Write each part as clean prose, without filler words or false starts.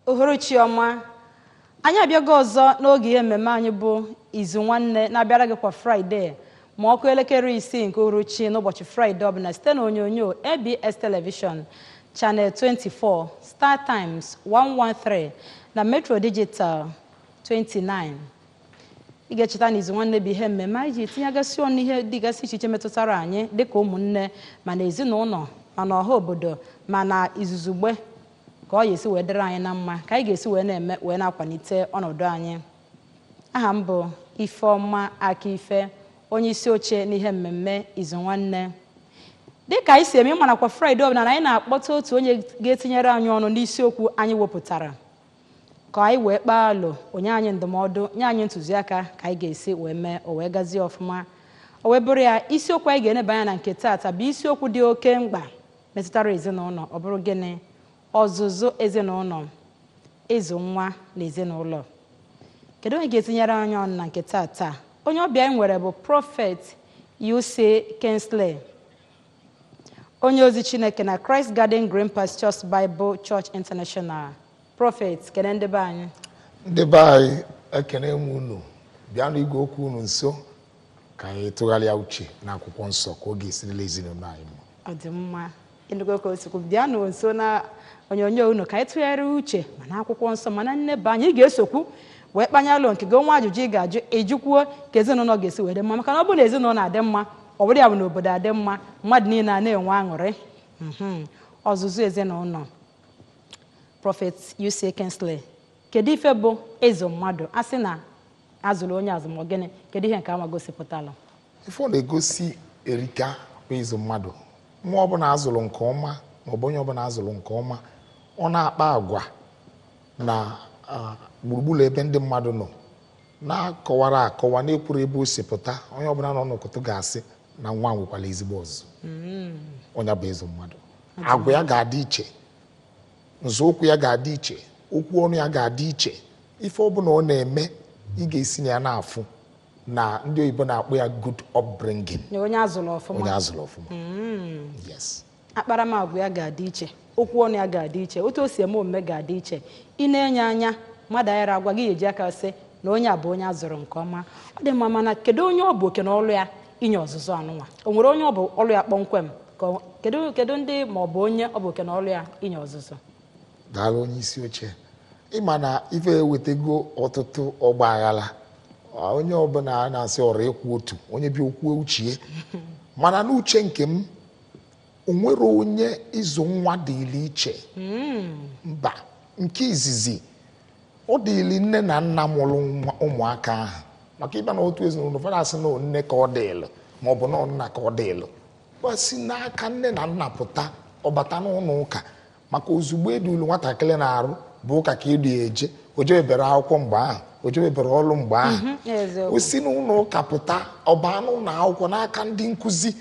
Uhuruchi ọma. Anyị abịago ọzọ n'oge ihe mmemme anyị bụ Izu Nwanne na-abịara gị kwa Friday ma ọkụ elekere 6 nke uhuruchi n'ụbọchị Friday ọbụla site na onyonyo ABS Television Channel 24, Star Times 113 na Metro Digital 29. Ị ga-echeta na Izu Nwanne bụ ihe mmemme anyị ji etinyegasị ọnụ ihe dịgasị iche iche metụtara anyị dịka ụmụnne ma na ezinụlọ ma na ọha obodo ma na izuzugbe ka ọ ga-esi wee dịrị anyị na mma ka anyị ga-esi wee na-eme wee na-akwalite ọnọdụ anyị. Aha m bụ Ifeọma Akife, onye isi oche n'ihe mmemme Izu Nwanne. Dịka anyị si eme ịma kwa Friday ọbụla na anyị na-akpọta otu onye ga-etinyere anyị ọnụ n'isiokwu anyị wepụtara ka anyị wee kpaa alụ, onye anyị ndụmọdụ, nye anyị ntụziaka ka anyị ga-esi wee mee o wee gazie ọfụma. O wee bụrụ ya isiokwu anyị ga-eneba anya na nke taata bụ isiokwu dị oke mkpa metụtara ezinụlọ. Ọ bụrụ gịnị? Ọzụzụ ezinụlọ, ịzụ nwa na ezinụlọ. Kedu onye ga-etinyere anyị ọnụ na nke taata? Onye ọbịa anyị nwere bụ Prophet U.C. Kingsley, onye ozi Chineke na Christ Garden Green Pastures Bible Church International. Prophet, kene ndị be anyị. Ndị be anyị ekene m unu, bịa n'igwe okwu unu nso ka anyị tụgharịa uche na akwụkwọ nsọ ka oge esirila ezinụlọ anyị mma. Ọ dị mma. Ịnụgo ka osikwu bịa nso na onyonyo unu ka anyị tụgharịa uche ma na akwụkwọ nsọ ma na nneba anyị ga-esokwu wee kpanye alụ nke gị nwa ajụjụ ị ga-ajụ ejukwuo ka ezinụlọ ga-esi wee dị mma, maka na ọ bụrụ na ezinụlọ na-adị mma ọ bụrụ ya bụ na obodo adị mma, mmadụ niile a na-enwe aṅụrị. Ọzụzụ ezinụlọ. Prophet U.C. Kingsley, kedu ife bụ ịzụ mmadụ? A sị na azụrụ onye azụmọgịnị, kedu ihe nke ama gosipụtala? Ife ọ na-egosi erika bụ ịzụ mmadụ. Nwa ọbụla azụrụ nke ọma maọbụ onye ọbụla azụrụ nke ọma, ọ na-akpa agwa na gburugburu ebe ndị mmadụ nọ, na-akọwara akọwa na-ekwuru ebe o si pụta. Onye ọbụla nọ n'ụkụtụ ga-asị na nwa nwekwara ezigbo ọzụzụ. Onye bụ ịzụ mmadụ. Agwa ya ga-adị iche, nzọụkwụ ya ga-adị iche, okwu ọnụ ya ga-adị iche. Ife ọbụla ọ na-eme ị ga-esi na ya na-afụ na ndị oyibo na-akpọ ya good upbringing. Onye azụrụ ọfụma. Onye azụrụ ọfụma. Yes. Akparamagwa ya ga-adị iche, okwu ọnụ ya ga-adị iche, otu o si eme omume ga-adị iche. Ị na-enye anya mmadụ anyara agwa gị eji aka sị na onye a bụ onye azụrụ nke ọma. Ọ dị mma, mana kedu onye ọ bụ oke na ọlụ ya inye ọzụzụ anụnwa? O nwere onye ọ bụ ọlụ ya kpọmkwem? Kedu ndị ma ọ bụ onye ọ bụ oke na ọlụ ya inye ọzụzụ? Daalụ onye isi oche. Ịma na ife ewetego ọtụtụ ọgba aghara. Onye ọbụla na-asị ọrụ ekwu otu, onye bi okwu uchie. Mana n'uche nke m, o nwere onye ịzụ nwa dịịrị iche. Mba, nke izizi ọ dịịrị nne na nna mụrụ ụmụaka ahụ. Maka ịbịa na otu ezinụlọ, ụfọdụ asị na nne ka ọ dịịlụ maọbụ na nna ka ọ dịịlụ. Gbasi n'aka nne na nna pụta, ọbata n'ụlọ ụka, maka ozugbo edulu nwatakịrị na-arụ bụ ụka ka edu eje. O jebebere akwụkwọ mgbe ahụ, o jebebere ọrụ mgbe ahụ. O si n'ụlọ ụka pụta, ọba n'ụlọ akwụkwọ n'aka ndị nkụzi.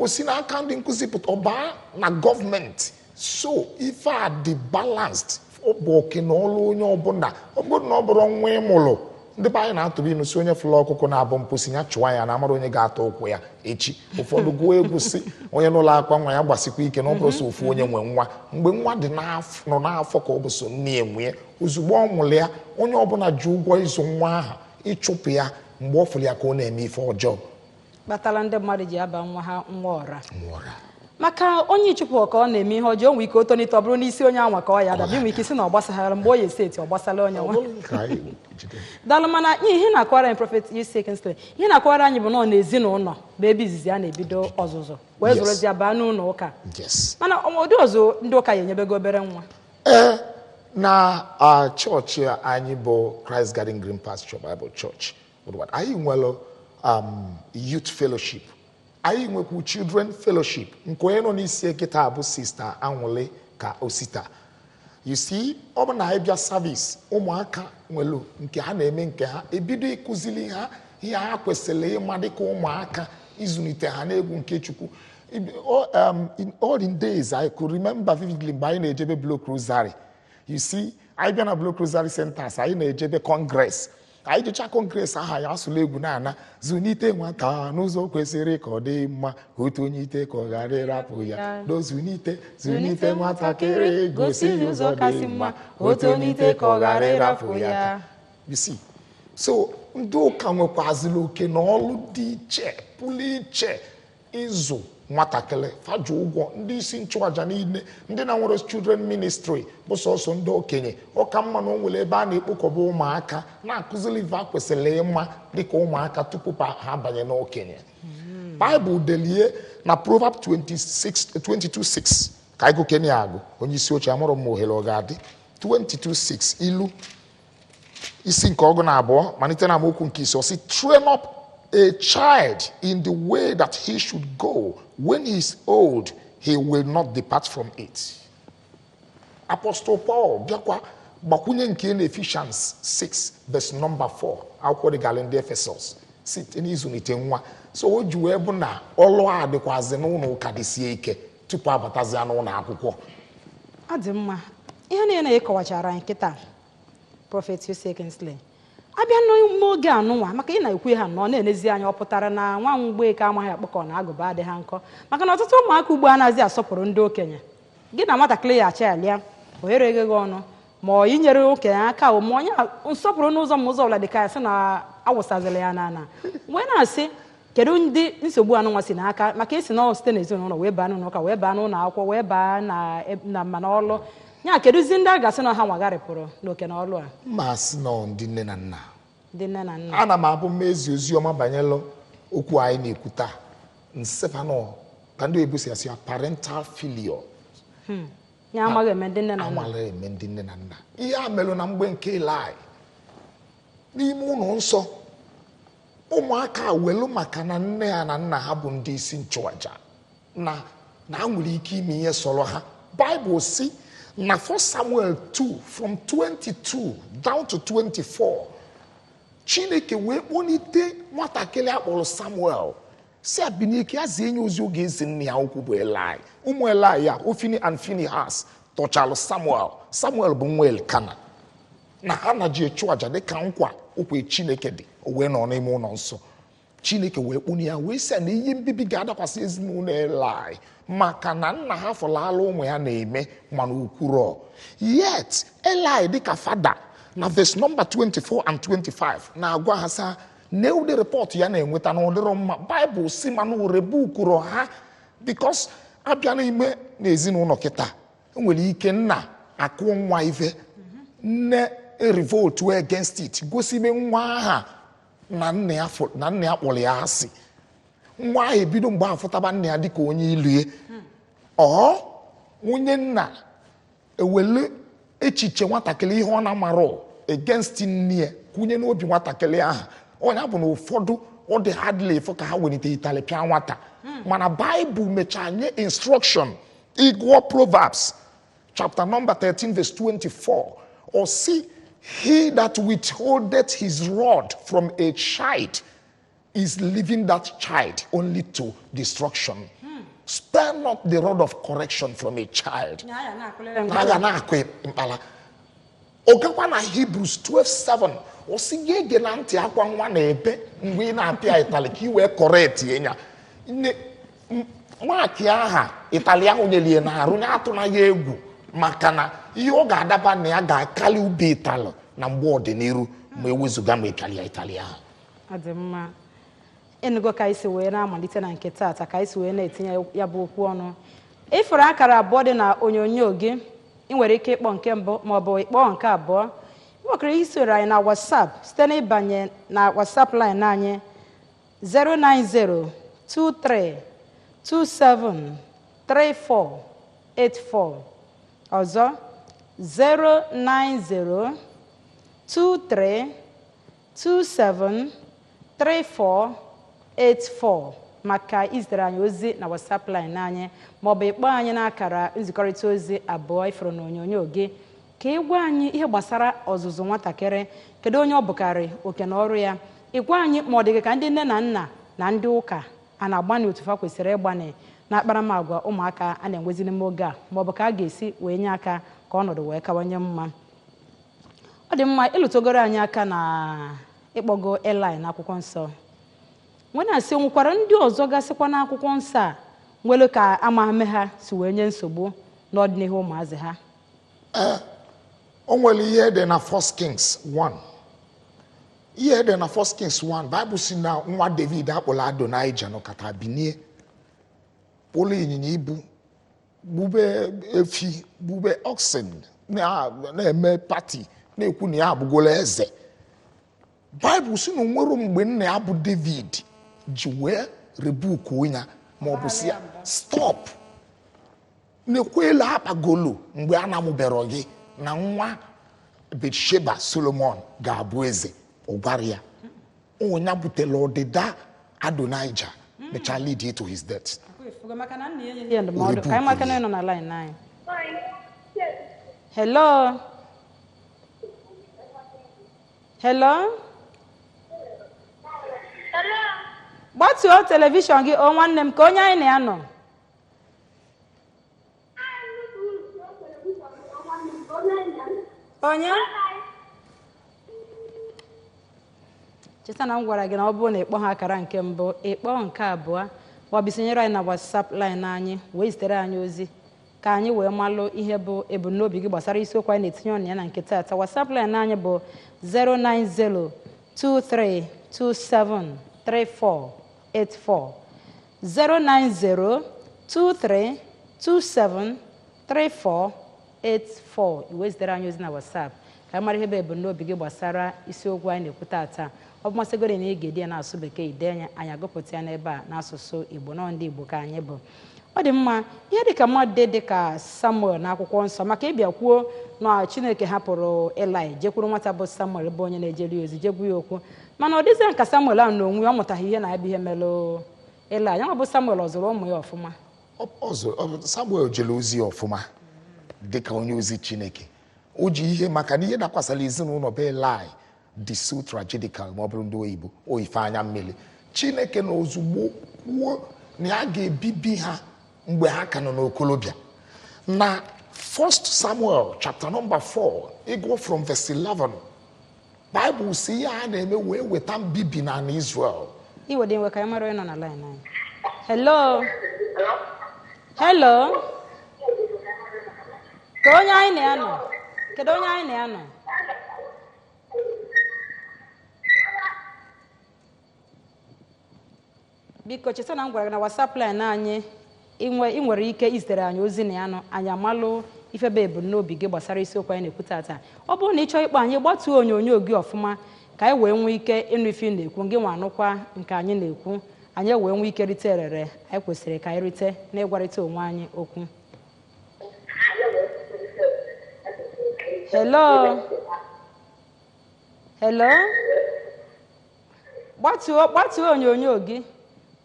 O si n'aka ndị nkụzi pụta, ọba na gọọmenti. So ife a dị balanced. Ọ bụ oke na ọrụ onye ọbụla. Ọ bụrụ na ọ bụrụ nwa ịmụrụ, ndị be anyị na-atụrụ inu si onye fụlụ ọkụkọ na-abụ mpụsi ya chụwa ya na amara onye ga-atọ ụkwụ ya echi. Ụfọdụ gụọ egwu si onye n'ụlọ akwa nwa ya gbasikwa ike na ọ bụrụ so ofu onye nwe nwa. Mgbe nwa dị nọ n'afọ ka ọ bụ so nne enwe, ozugbo ọ mụrụ ya, onye ọbụla ji ụgwọ ịzụ nwa ahụ ịchụpụ ya mgbe ọ fụrụ ya ka ọ na-eme ife ọjọọ. Kpatara ndị mmadụ ji aba nwa ha nwa ọra. Maka onye ịchụpụ ka ọ na-eme ihe ọjọọ, nwee ike o tonite ọ bụrụ n'isi onye anwa ka ọ ya dabi, nwee ike isi na ọ gbasaghara mgbe o ya esi eti ọ gbasara onye nwa. Daalụ. Mana ihe na-akọwara anyị Prophet U.C. Kingsley, ihe na-akọwara anyị bụ nọ n'ezinụlọ bụ ebe izizi a na-ebido ọzụzụ wee zụrụzie baa n'ụlọ ụka. Mana ụdị ọzọ ndị ụka ya enyebego obere nwa. Na chọọchị anyị bụ Christ Garden Green Pasture Bible Church, anyị nwere youth fellowship, anyị nwekwu children fellowship. Nke onye nọ n'isi ekita bụ Sister Anwụle ka Osita. You see, ọ bụ na anyị bịa service, ụmụaka nwere nke ha na-eme nke ha, ebido ịkụzili ha ihe ha kwesịrị ịma dịka ụmụaka, ịzụlite ha n'egwu nke Chukwu. In olden days, I could remember vividly mgbe anyị na-ejebe Block Rosary. You see, anyị bịa na Block Rosary Centers, anyị na-ejebe Congress. anyị jụcha kọngres aha ya asụla egwu na-ana zụnite nwata n'ụzọ kwesịrị ka ọ dị mma otu onye ite ka ọ ghara ịrapụ ya zụnite nwatakịrị gosi ya ụzọ dị mma otu onye ite ka ọ ghara ịrapụ ya. You see, so ndị ụka nwekwazịla oke na ọlụ dị iche pụrụ iche ịzụ nwatakịrị fajụ ụgwọ ndị isi nchụaja niile ndị na nwere children ministry bụ sọsọ ndị okenye ọka mma na o nwere ebe a na-ekpokọba ụmụaka na-akụzili ife a kwesịrị ịma dịka ụmụaka tupu ha banye n'okenye. Baịbụl delie na Proverbs 22:6 ka anyị gụkenye agụ onye isi oche amụrụ m ohere ọ ga-adị 22:6 ilu isi nke ọgụ na abụọ malite na amaokwu nke ise ọ sị train up a child in the way that he should go. When he is old, he will not depart from it. Apostle Paul bịakwa gbakwunye nke na Ephesians 6 verse number 4 akwụkwọ dị gara ndị Ephesus site n'ịzụlite nwa. So o ji wee bụ na ọlụ a dịkwazị n'ụlọ ụka dịsie ike tupu abatazi n'ụlọ akwụkwọ. Ọ dị mma ihe niile ịkọwachara anyị kịta Prophet Yose Kingsley abịa n'oge anụnwa maka ị na-ekwu ha nọ na-enezi anya ọ pụtara na nwa mgbe ka amaghị akpọkọ na agụba adịghị nkọ maka na ọtụtụ ụmụaka ugbo anaghịzi asọpụrụ ndị okenye gị na nwatakịrị ya achịalịa ohere egheghe ọnụ ma ọ inyere okenye aka o ma onye nsọpụrụ n'ụzọ ma ụzọ ọbụla dị ka ya sị na awụsazila ya n'ana wee na-asị kedu ndị nsogbu anụnwa si n'aka maka esi na site n'ezinụlọ wee baa n'ụlọ ụka wee baa n'ụlọ akwụkwọ wee baa na mana ọlụ ya kedụzi ndị a ga-asị na ha nwagarịpụrụ n'oke na ọlụ a masị nọ ndị nne na nna nna ana m abụ mmezi ozi ọma banyere okwu anyị na-ekwu taa nsefano ka ndị oyibo si asị ya parental failure ya amaghị eme ndị nne na nna amaghị eme ndị nne na nna ihe a melụ na mgbe nke Eli n'ime ụlọ nsọ ụmụaka welu maka na nne ha na nna ha bụ ndị isi nchụaja na nwere ike ime ihe sọrọ ha. Baịbụl si na 1 Samuel 2 from 22 down to 24 Chineke wee kpọlite nwatakịrị akpọrọ Samuel si abinike ya zie nye ozi oge ezi nne ya ukwu bụ Eli. Ụmụ Eli ya Ofini and Finehas tọchalụ Samuel bụ nwa Elkana na ha na ji echụ aja dịka nkwa okwe Chineke dị o wee nọ n'ime ụlọ nsọ. Chineke wee kpọnye ya wee sị na ihe mbibi ga-adakwasị ezinụlọ Eli maka na nna ha fọlala ụmụ ya na-eme mana ukwuro yet Eli dịka fada na verse number 24 and 25 na-agwa ha sa na ụdị report ya na-enweta na ụdịrọ mma. Baịbụl si mana urebe ukwuro ha because abịa n'ime n'ezinụlọ kịta enwere ike nna akụ nwa ife nne revolt against it gosibe nwa aha na nne ya kpọrọ ya asị nwa ahụ ebido mgbe afụtaba nne ya dịka onye ilie nwunye nna ewele echiche nwatakịrị ihe ọ na-amarọ against nne ya kwunye n'obi nwatakịrị ahụ onye bụ na ụfọdụ ọ dị hardly fọ ka ha welite itali pịa nwata mana Baịbụl mechaa nye instruction ịgụọ Proverbs chapter number 13 verse 24 or see he that withholdeth his rod from a child is leaving that child only to destruction. Spare not the rod of correction from a child. Ogakwa na Hebrews 12:7 o si gege na ntị akwa nwa na ebe mgbe ị na-apịa itali ka i wee correct enya nwaki aha itali ahụ nyelie na arụ na atụ na ya egwu maka na ihe ọ ga-adaba na ya ga-akali ube itali na mgbe ọdịnihu ma ewezuga ma ikali ya itali ahụ. Adị mma enugo ka isi wee na-amalite na nke taata ka isi wee na-etinye ya bụ okwu ọnụ ifuru akara abụọ dị na onyonyo gị ị nwere ike ịkpọ nke mbụ ma ọ bụ ịkpọ nke abụọ nwekere isoro anyị na WhatsApp site n'ịbanye na WhatsApp line anyị 09023273484 ọzọ 09023273484 maka izitere anyị ozi na WhatsApp line anyị maọbụ ịkpọ anyị n'akara nzikọrịta ozi abụọ ifuru na onyonyo gị ka ị gwa anyị ihe gbasara ọzụzụ nwatakịrị kedu onye ọ bụkarị oke na ọrụ ya ịgwa anyị ma ọ dịghị ka ndị nne na nna na ndị ụka a na-agbani otu fa kwesịrị ịgbani na akparamagwa ụmụaka a na-enwezi n'ime oge a maọbụ ka a ga-esi wee nye aka ka ọnọdụ wee kawanye mma. Ọ dị mma ịlụtogoro anyị aka na ịkpọgo Eli n'akwụkwọ nsọ. Nwe na-asị nwekwara ndị ọzọ gasịkwa n'akwụkwọ nsọ a nwere ka amahame ha si wee nye nsogbu n'ọdịnihu ụmụazị ha. O nwere ihe dị na 1 Kings 1. Ihe dị na 1 Kings 1, Bible si na nwa David akpọrọ Adonija nọkata binie pụlụ ịnyịnya ibu, gbube efi, gbube oxen, na-eme pati, na-ekwu na ya abụgola eze. Bible si na nwere mgbe nna ya bụ David ji wee rebuku ya ma ọ bụ si ya stop, na-ekwela akpagolo mgbe a na-amụbero gị na nwa Betsheba Solomon ga-abụ eze. Ọ gwara ya onye butela ọdịda Adonija mechaa lead to his death. Hello. Hello. Gbatuo telivishọn gị o nwanne m ka onye anyị na-anọ. Onye? Cheta na m gwara gị na ọ bụrụ na ịkpọ ha akara nke mbụ, ịkpọ nke abụọ, ma ọ bụ sonyere anyị na WhatsApp line anyị wee zitere anyị ozi ka anyị wee malụ ihe bụ ebumnobi gị gbasara isiokwu anyị na-etinye ọnụ ya na nke taata. WhatsApp line anyị bụ 09023273484 09023273484. iwe zitere anyị ozi na WhatsApp ka anyị mara ihe bụ ebumnobi gị gbasara isiokwu anyị na-ekwu taata. Ọ bụ masịgoro na ị ga-ede ya n'asụsụ Bekee, ide anya anyị agụpụta ya n'ebe a n'asụsụ Igbo, na ndị Igbo ka anyị bụ. Ọ dị mma ihe dịka mmadụ dịka Samuel n'akwụkwọ nsọ, maka ịbịa kwuo na Chineke hapụrụ Eli jekwuru nwata bụ Samuel bụ onye na-ejeri ozi jegwu ya okwu, mana ọ dịzị ka Samuel ahụ na onwe ya ọ mụtaghị ihe na-abịa ihe melụ Eli. Ya bụ Samuel ọ zụrụ ụmụ ya ọfụma? Samuel jere ozi ọfụma dịka onye ozi Chineke. O ji ihe maka na ihe dakwasara ezinụlọ bụ Eli dị so tragedical ma ọ bụrụ ndị oyibo oyife anya mmiri. Chineke na ozugbo kwuo na ya ga-ebibi ha mgbe ha ka nọ n'okolobịa. Na 1 Samuel chapter number 4, ịgụ from verse 11, Bible si ihe a na-eme wee weta mbibi na Israel. Iwede nwe ka anyị mara onye nọ na line anyị. Hello. Hello. Ka onye anyị na-anọ. Kedu onye anyị na-anọ? Biko cheta na m gwara gị na WhatsApp line anyị ị nwere ike izitere anyị ozi na ya nọ anyị amalụ ifebe ebumnobi gị gbasara isiokwu anyị na-ekwu taata. Ọ bụrụ na ị chọọ ịkpọ anyị, gbatuo onyonyo gị ọfụma ka anyị wee nwee ike ịnụ ife na-ekwu, gị nwa anụkwa nke anyị na-ekwu, anyị wee nwee ike rite erere anyị kwesịrị ka anyị rite na ịgwarịta onwe anyị okwu. Hello. Hello. Gbatuo onyonyo gị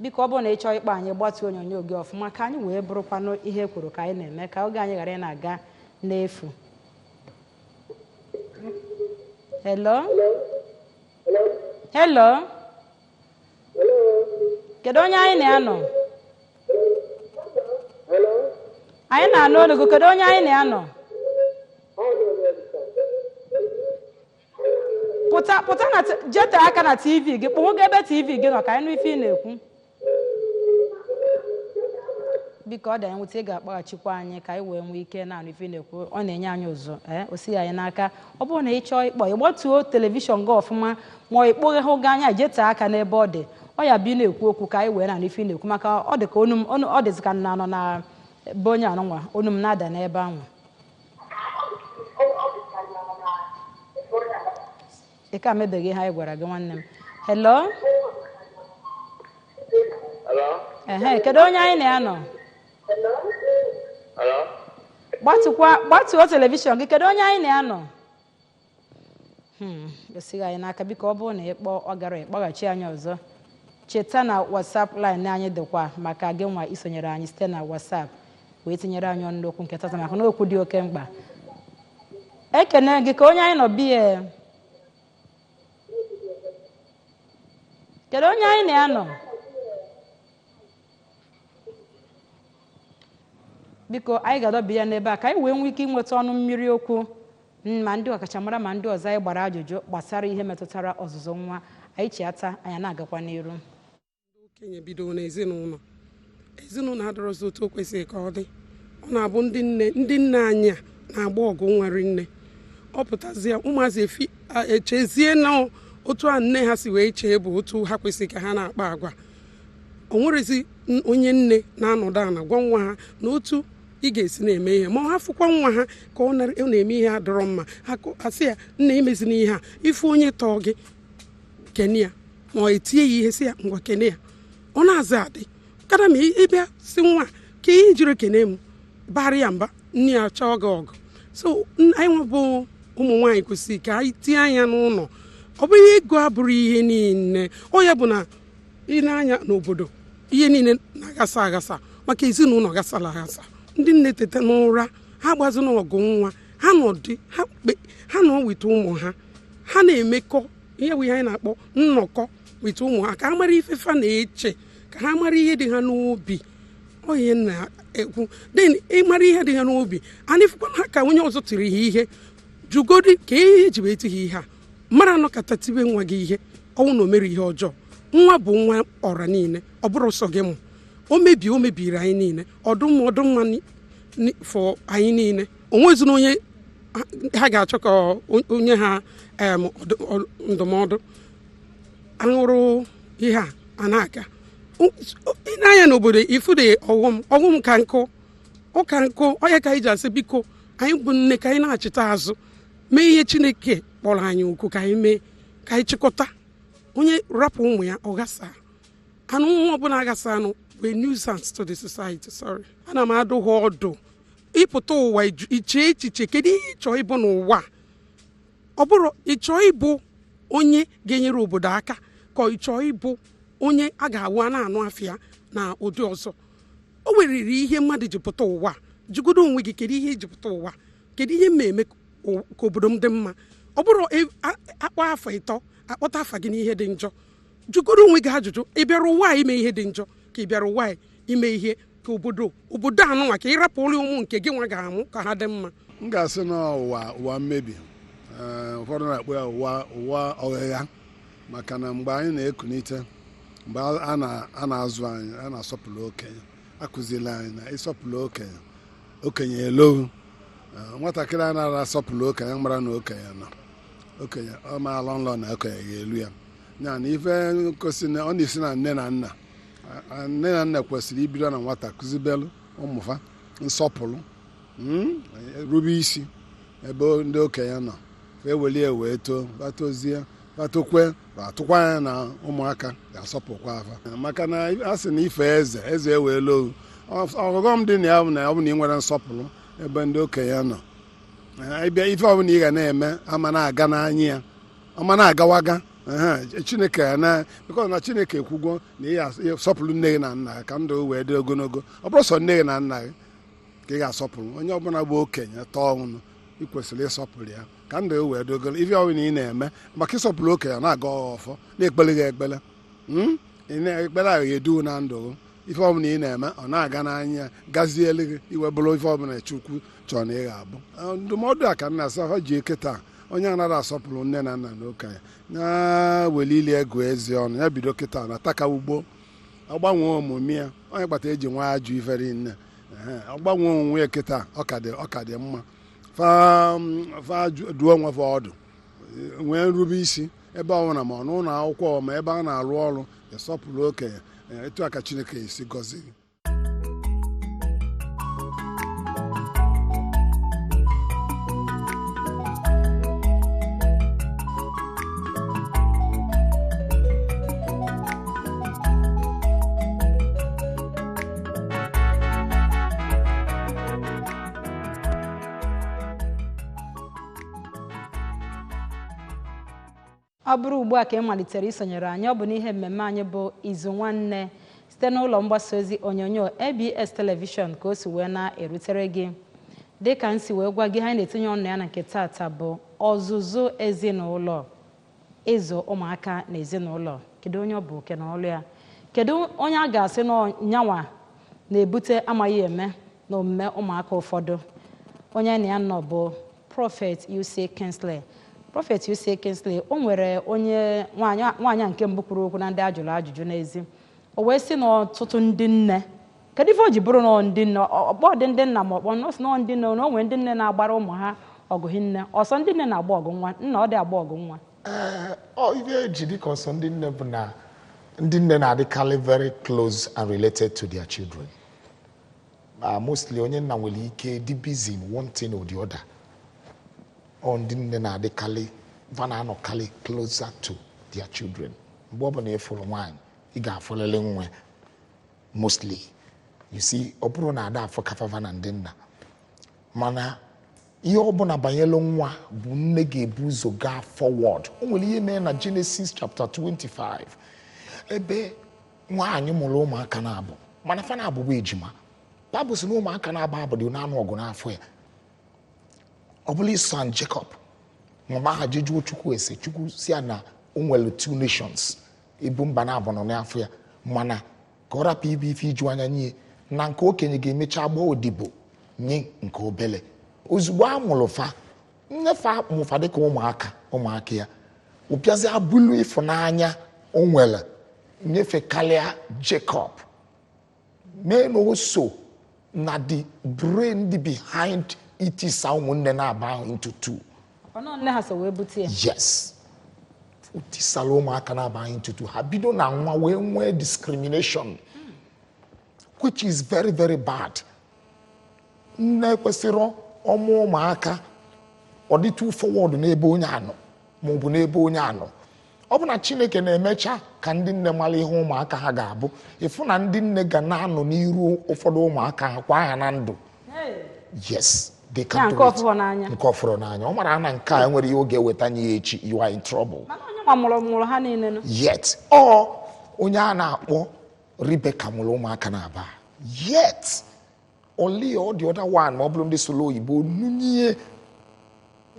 biko. Ọ bụrụ na ị chọọ ịkpọ anyị, gbatuo onyonyo gị ọfụma ka anyị wee bụrụkwanụ ihe kwuru ka anyị na-eme, ka oge anyị ghara ị na-aga n'efu. Hello. Hello. Kedu onye anyị na-anọ? Anyị na-anụ olu gị. Kedu onye anyị na-anọ? Pụta na jete aka na TV gị, kpọnwụgo ebe TV gị nọ ka anyị nụ ife ị na-ekwu. Biko ọ dị anyị nwute ị ga-akpaghachikwa anyị ka anyị wee nwee ike na-anụ ife ị na-ekwu. Ọ na-enye anyị ụzọ o sighi anyị n'aka. Ọ bụrụ na ị chọọ ịkpọ, ịgbatuo telivishọn gị ọfụma ma ọ ikpoghe hụ gị anya jete aka n'ebe ọ dị, ọ ya bụ ị na-ekwu okwu ka anyị wee na-anụ ife ị na-ekwu, maka ọ dị ka ọ dịzị ka nna nọ na be onye anụnwa onu m na-ada n'ebe ahụ. Ị ka mebeghị ihe anyị gwara gị nwanne m. Hello. Kedu onye anyị na-anọ? Gbatuo telivishọn gị. Kedu onye anyị na-anọ? Esighị anyị n'aka. Biko ọ bụrụ na ịkpọ ọ gara ịkpọghachi anyị ọzọ. Cheta na WhatsApp line anyị dịkwa maka gị nwa isonyere anyị site na WhatsApp wee tinyere anyị ọnụ okwu nke tata maka na okwu dị oke mkpa. Ekene gị ka onye anyị nọ biye. Kedu onye anyị na-anọ? Biko anyị ga-adọbi ya n'ebe a ka anyị wee nwee ike inweta ọnụ mmiri okwu ma ndị ọkachamara ma ndị ọzọ anyị gbara ajụjụ gbasara ihe metụtara ọzụzụ nwa anyị chiata anyị na-agakwa n'iru. Okenye bido ezinụlọ adọrọzi otu o kwesịrị ka ọ dị. Ọ na-abụ ndị nne anyị na-agba ọgụ nwere nne ọ pụtazie ụmụazị echezie na otu a nne ha si wee chee bụ otu ha kwesịrị ka ha na-akpa agwa. O nwerezi onye nne na-anọdụ ana gwa nwa ha na otu ị ga-esi na-eme ihe ma ọ hafụkwa nwa ha ka ọ na-eme ihe a dọrọ mma asị ya nna imezina ihe a ife onye tọọ gị kene ya ma ọ etinye ya ihe si ya ngwa kene ya ọ na-aza adị kada ma ịbịa si nwa ka ihe jiri kene m bara ya mba nne ya chọọ gị ọgụ. So anyị nwebụ ụmụ nwaanyị kwesịrị ka anyị tinye anya n'ụlọ ọ bụ ihe ego abụrụ ihe niile ọ ya bụ na ị na-anya n'obodo ihe niile na-agasa agasa maka ezinụlọ gasala agasa. Ndị nne tete n'ụra ha gbazi n'ọgụ nwa ha nọ wite ụmụ ha na-emekọ ihe bụ ihe anyị na-akpọ nnọkọ wite ụmụ ha ka ha mara ife fa na-eche ka ha mara ihe dị ha n'obi. Onye na-ekwu den ịmara ihe dị ha n'obi anyị fụkwa ha ka onye ọzọ tiri ha ihe jugodi ka ihe eji wee ti ha ihe a mara anọkọta tibe nwa gị ihe ọnwụ na o mere ihe ọjọọ. Nwa bụ nwa ọra niile ọ bụrụ sọ gị mụ o mebiri anyị niile ọdụmma fọ anyị niile onwezina onye ha ga-achọ ka onye ha ndụmọdụ aṅụrụ ihe a na-aga ịna-anya n'obodo ifude ọghọm ka nkụ ọya ka anyị ji asị biko anyị bụ nne ka anyị na-achịta azụ mee ihe Chineke kpọrọ anyị okwu ka anyị mee ka anyị chịkọta onye rapụ ụmụ ya ọ gasa anụ nwa ọbụla agasa anụ wee nuisance to the society. Sorry, ana m adụ ha ọdụ ịpụta ụwa iche echiche kedu ihe ịchọ ịbụ n'ụwa ọ bụrụ ịchọ ịbụ onye ga-enyere obodo aka ka ịchọ ịbụ onye a ga-awụ na-anụ afịa na ụdị ọzọ. O weriri ihe mmadụ ji pụta ụwa jụgodo onwe gị kedu ihe iji pụta ụwa kedu ihe mmemme ka obodo m dị mma. Ọ bụrụ akpọ afọ ịtọ akpọta afa gị n'ihe dị njọ jụgodo onwe gị ajụjụ ị bịara ụwa ime ihe dị njọ ka ị bịara ụwa ime ihe ka obodo anụnwa ka ị rapụ ụlọ ụmụ nke gị nwa ga-amụ ka ha dị mma. M ga-asị na ụwa mmebi ụfọdụ na-akpọ ya ụwa ọghịgha maka na mgbe anyị na-ekunite mgbe a na-azụ anyị a na-asọpụrụ okenye akụzila anyị na ịsọpụrụ okenye elo nwatakịrị a na-ara asọpụrụ okenye mara na okenye nọ okenye ọ maala nlọ na okenye ga-elu ya ya na ife ngosi na ọ na-esi na nne na nna kwesịrị ibido na nwata kụzibelu ụmụfa nsọpụrụ rube isi ebe ndị okenye nọ fa ewelie wee too batozie batokwe atụkwa anya na ụmụaka ga-asọpụkwa afa maka na a sị na ife eze eweela ohu ọghọm dị na ya bụ na ọ bụ na ị nwere nsọpụrụ ebe ndị okenye nọ ịbịa ife ọbụla ị ga na-eme ama na-aga n'anya ya ọma na-agawaga Chineke bikọ na Chineke ekwugo na ị sọpụrụ nne gị na nna gị ka ndụ wee dị ogologo ọ bụrụ sọ nne gị na nna gị ka ị ga-asọpụrụ onye ọbụla bụ okenye tọọ ọnụ ị kwesịrị ịsọpụrụ ya ka ndụ wee dị ogologo ife ọbụla ị na-eme maka ịsọpụrụ okenye na-aga ọfọ na-ekpele gị ekpele ekpere ahụ ga-edu na ndụ ife ọbụla ị na-eme ọ na-aga n'anya gaziele gị iwe bụrụ ife ọbụla Chukwu chọrọ na ị ga-abụ. Ndụmọdụ a ka nna asa ha ji kịta onye anaghị asọpụrụ nne na nna na okenye ya welili ego ezi ọnụ ya bido kịta na taka ugbo ọgbanwee omume ya onye kpata eji nwa ajụ ifere nne ọgbanwee onwe ya kịta ọka dị mma fa duo onwe fa ọdụ nwee nrube isi ebe ọbụla ma ọ n'ụlọ akwụkwọ ma ebe a na-arụ ọrụ esọpụrụ okenye etu aka Chineke esi gọzie gị. ọ bụrụ ugbu a ka ị malitere isonyere anyị ọ bụ n'ihe mmemme anyị bụ Izu Nwanne site n'ụlọ mgbasa ozi onyonyo ABS telivishọn ka o si wee na-erutere gị dịka m si wee gwa gị ha na-etinye ọnụ ya na nke taata bụ ọzụzụ ezinụlọ ịzụ ụmụaka na ezinụlọ. Kedu onye ọ bụ oke na ọlụ ya? Kedu onye a ga-asị na nyanwa na-ebute amaghị eme na omume ụmụaka ụfọdụ? Onye na ya nọ bụ Prophet UC Kingsley. Prophet UC Kingsley, o nwere onye nwaanyị nke mbụ kwuru okwu na ndị ajụrụ ajụjụ n'ezi. O wee sị na ọtụtụ ndị nne, kedu ife o ji bụrụ na ndị nne, ọkpọ dị ndị nna ma ọkpọ nọọsụ na ndị nne, na o nwere ndị nne na-agbara ụmụ ha ọgụ hinne, ọsọ ndị nne na-agba ọgụ nwa, nna ọ dị agba ọgụ nwa. Ihe eji dịka ọsọ ndị nne bụ na ndị nne na-adịkarị very close and related to their children. Mostly onye nna nwere ike dị busy in one thing or the other. Ndị nne na-adịkarị vananọkarị closer to their children. Mgbe ọ bụ na ịfụrụ nwaanyị, ị ga-afụlele nwa mostly. You see, ọ bụrụ na ada afọ kafa na ndị nna. Mana ihe ọ bụla banyere nwa bụ nne ga-ebu ụzọ gaa forward. O nwere ihe mee na Genesis chapter 25 ebe nwaanyị mụrụ ụmụaka na-abụ, mana fa na-abụbụ ejima. Bible sị na ụmụaka na-abụ abụ dị na-anụ ọgụ n'afọ ya. Ọ bụla Esau and Jacob, mama ha jejuo Chukwu ese, Chukwu si ya na o nwere 2 nations, ebu mba na-abụ nọ n'afọ ya, mana ka ọ rapụ ibe ife iju anya nye na nke okenye ga-emecha agba odibo nye nke obele. Ozugbo a mụrụ fa, nnefe mụfa dịka ụmụaka ya, ụbịazi abụlụ ịfụnanya o nwere nyefe karịa Jacob. Mee na o so na the brain dị behind itisa ụmụnne na-aba into 2. Nne ha so wee bute ya. Yes. Utisala ụmụaka na-aba into 2. Ha bido na nwa wee nwee discrimination, which is very, very bad. Nne kwesịrị ọmụ ụmụaka ọ dịtụ forward n'ebe onye anọ ma ọ bụ n'ebe onye anọ. Ọ bụ na Chineke na-emecha ka ndị nne mara ihe ụmụaka ha ga-abụ, ịfụ na ndị nne ga na-anọ n'iru ụfọdụ ụmụaka ha kwa ha na ndụ. Yes, they can do it. Nke ọfụrụ n'anya. Ọ mara na nke a enwere ihe oge eweta nye echi, you are in trouble. Mụrụ ha niile no. Yet, onye a na-akpọ Rebecca mụrụ ụmụaka na-aba. Yet, only all the other one, ma ọ bụrụ ndị solo oyibo nunye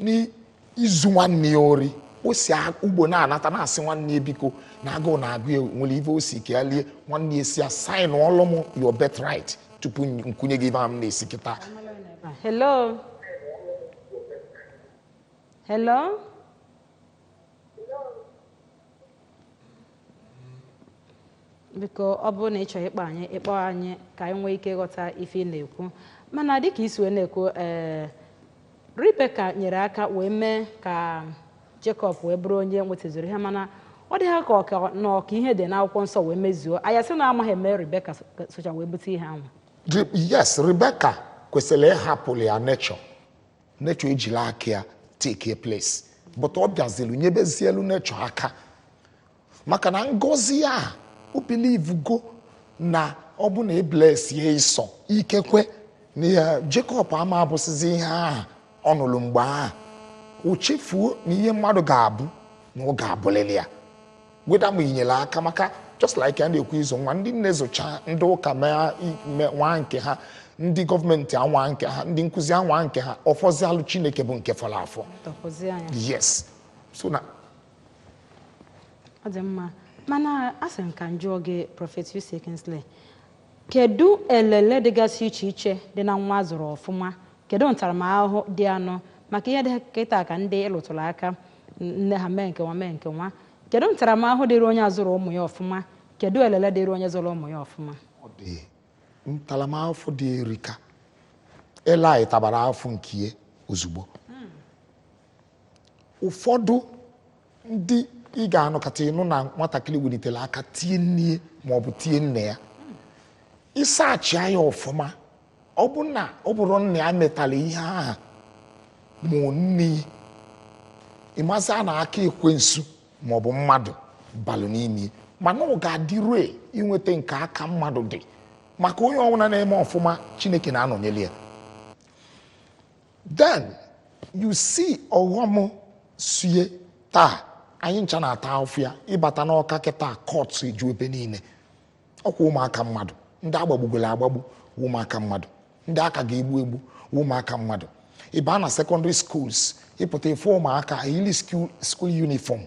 n'izu nwanne ya ori. O si ugbo na-anata na-asị nwanne ya biko na agụụ na-agụ ya nwere ife o si ka ya lie nwanne ya si assign ọlụ m your birthright tupu nkwunye gị ibe m na-esi kịta. Hello. Hello. Biko ọ bụrụ na ị chọrọ ịkpọ anyị ka anyị nwee ike ịghọta ife ị na-ekwu, mana dịka isi wee na-ekwu Rebecca nyere aka wee mee ka Jacob wee bụrụ onye nwetaziri ha, mana ọ dị ha ka n'ọka ihe dị n'akwụkwọ nsọ wee mezuo. Anya sị na amaghị eme Rebecca socha wee bute ihe ahụ. Yes, Rebecca kwesịrị ịhapụrụ ya nature ejila aka ya take a place, but ọ bịaziri nyebezielu nature aka maka na ngọzi ya o believe go na ọ bụ na ebless ya ịsọ ikekwe na ya Jacob ama abụsịzi ihe ahụ ọ nụrụ mgbe ahụ o chefuo na ihe mmadụ ga-abụ na ọ ga-abụlili ya weda ma inyere aka maka just like ya na-ekwu izo nwa ndị nne zocha ndị ụka nwa nke ha, ndị gọọmenti anwa nke ha, ndị nkụzi anwa nke ha, ọfọzialụ Chineke bụ nke fọrọ afọ. Yes. So na ọ dị mma, mana asị m ka njụọ gị Prophet UC Kingsley, kedu elele dịgasị iche iche dị na nwa zụrụ ọfụma, kedu ntaramahụhụ dị anọ maka ihe dị kịta ka ndị ịlụtụrụ aka nne ha mee nke nwa, kedu ntaramahụhụ dịrị onye azụrụ ụmụ ya ọfụma, kedu elele dịrị onye zụrụ ụmụ ya ọfụma? Ọ dị ntaramahụhụ dị erika. Eli tabara afọ nke ya ozugbo. Ụfọdụ ndị ị ga-anọkọta ịnụ na nwatakịrị welitere aka tie nne ma ọ bụ tie nne ya, ịsachi ya ọfụma, ọ bụ na ọ bụrụ nna ya metara ihe ahụ ma nne ịmasị a na-aka ekwensu ma ọ bụ mmadụ balụ n'ime, mana ọ ga-adịrue inweta nke aka mmadụ dị maka onye ọbụla na-eme ọfụma Chineke na-anọnyere ya. Then you see ọghọm sie taa anyị ncha na-ata ahụfụ ya ịbata n'ọka kịta kọt eju ebe niile. Ọkwa ụmụaka mmadụ ndị agbagbugoro agbagbu, ụmụaka mmadụ ndị aka ga-egbu egbu, ụmụaka mmadụ. Ịba na secondary schools ịpụta ife ụmụaka yiri school uniform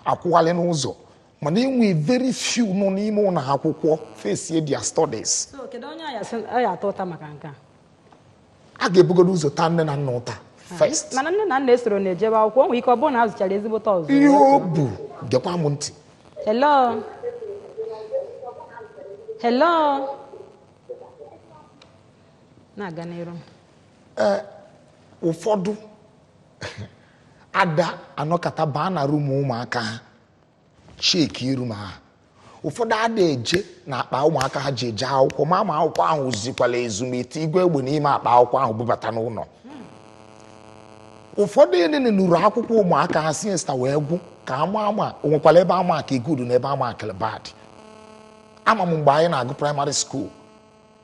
akwụghalị n'ụzọ, mana enwe very few nọ n'ime ụlọ akwụkwọ face their studies. So kedu onye aya atọ ụta maka nke a ga-ebugodo ụzọ taa nne na nna ụta first. mana nne na nna esoro na-ejebe akwụkwọ onwe ike ọ bụrụ na azụchara ezigbote ọzọ Ihe o bu gekwa m ntị. hello hello na-aga n'iru Ụfọdụ ada anọkata baa na rum ụmụaka ha cheki iru ma ha. Ụfọdụ ada eje na akpa ụmụaka ha ji eje akwụkwọ ma akwụkwọ ahụ zikwala ezumike igwe egbe n'ime akpa akwụkwọ ahụ bubata n'ụlọ. Ụfọdụ enene nụrụ akwụkwọ ụmụaka ha siesta wee gwụ ka ama onwekwala ebe ama aka igudu na ebe ama akele bad. Ama m mgbe anyị na-agụ primary school